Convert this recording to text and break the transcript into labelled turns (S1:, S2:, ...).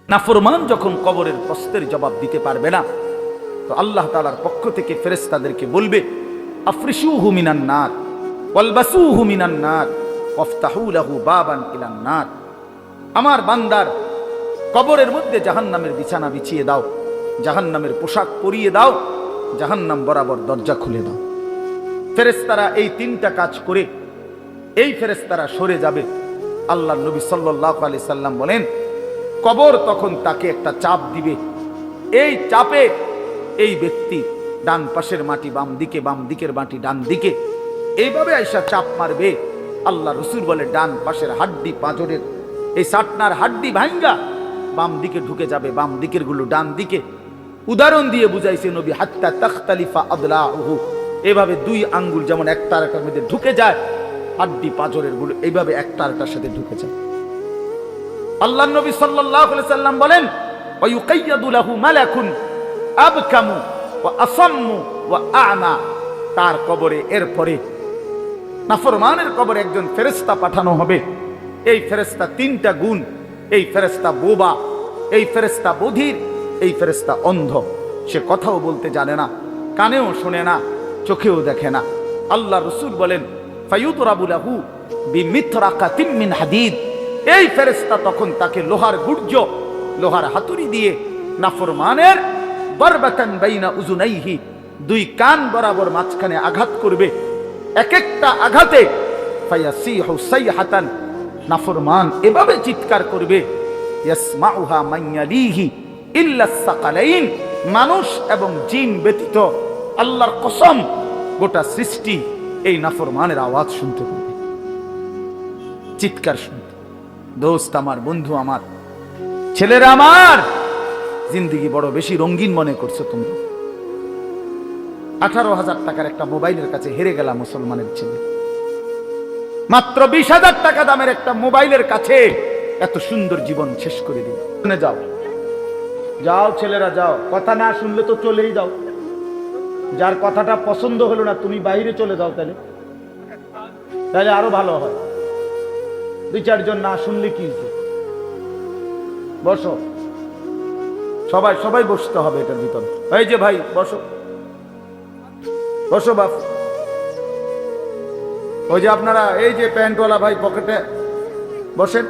S1: নাফরমান যখন কবরের প্রশ্নের জবাব দিতে পারবে না, তো আল্লাহ তাআলার পক্ষ থেকে ফেরেশতাদেরকে বলবে, আফরিশুহু মিনান নার ওয়ালবাসুহু মিনান নার ওয়াফতাহু লাহু বাবান ইলান নার। আমার বান্দার কবরের মধ্যে জাহান্নামের বিছানা বিছিয়ে দাও, জাহান্নামের পোশাক পরিয়ে দাও, জাহান্নাম বরাবর দরজা খুলে দাও। ফেরেশতারা এই তিনটা কাজ করে এই ফেরেশতারা সরে যাবে। আল্লাহর নবী সাল্লাল্লাহু আলাইহি সাল্লাম বলেন, কবর তখন তাকে একটা চাপ দিবে। এই চাপে এই ব্যক্তি ডান পাশের মাটি বাম দিকে, বাম দিকের মাটি ডান দিকে, এইভাবে আইসা চাপ মারবে। আল্লাহ রাসূল বলে, ডান পাশের হাড্ডি পাঁজরের এই সাটনার হাড্ডি ভাঙ্গা বাম দিকে ঢুকে যাবে, বাম দিকের গুলো ডান দিকে। উদাহরণ দিয়ে বুঝাইছে নবী, হাত্তা তাখতালিফা আদলাহু, এভাবে দুই আঙ্গুল যেমন একটা আরেকটার মধ্যে ঢুকে যায়, হাড্ডি পাঁজরের গুলো এইভাবে একটা আরেকটার সাথে ঢুকে যায়। আল্লাহর নবী সাল্লাল্লাহু আলাইহি সাল্লাম বলেন, ওয়া ইউকাইয়াদু লাহু মালাকুন আবকামু ওয়া আসাম্মু ওয়া আ'মা। তার কবরে এরপরে নাফরমানের কবরে একজন ফেরেশতা পাঠানো হবে। এই ফেরেশতা তিনটা গুণ, এই ফেরেশতা বোবা, এই ফেরেশতা বধির, এই ফেরেশতা অন্ধ। সে কথাও বলতে জানে না, কানেও শোনে না, চোখেও দেখে না। আল্লাহ রাসূল বলেন, ফায়ুতরাবু লাহু বিমিতরাকাতিন মিন হাদিদ। এই ফেরেশতা তখন তাকে লোহার গুর্জ, লোহার হাতুড়ি দিয়ে নাফরমানের বারবাতান বাইনা উযুনাইহি, দুই কান বরাবর মাঝখানে আঘাত করবে। এক একটা আঘাতে ফায়াসিহু সাইহাতান, নাফরমান এভাবে চিৎকার করবে, ইয়াসমাউহা মান ইয়ালিহি ইল্লা সাকালাইন, মানুষ এবং জিন ব্যতীত আল্লাহর কসম গোটা সৃষ্টি এই নাফরমানের আওয়াজ শুনতে পাবে, চিৎকার শুনতে। দোস্ত আমার, বন্ধু আমার, ছেলেরা আমার, জিন্দেগি বড় বেশি রঙিন মনে করছো তোমরা। 18,000 টাকার একটা মোবাইলের কাছে হেরে গেলাম মুসলমানের ছেলে। মাত্র 20,000 টাকা দামের একটা মোবাইলের কাছে এত সুন্দর জীবন শেষ করে দিল। যাও যাও ছেলেরা যাও, কথা না শুনলে তো চলেই যাও। যার কথাটা পছন্দ হলো না, তুমি বাইরে চলে যাও, তাহলে আরো ভালো হয়। 2-4 জন না শুনলে কি হয়েছে? বসো, সবাই সবাই বসতে হবে এটার ভিতরে। এই যে ভাই বসো, বসো বাপ। ওই যে আপনারা এই যে প্যান্টওয়ালা ভাই পকেটে বসেন।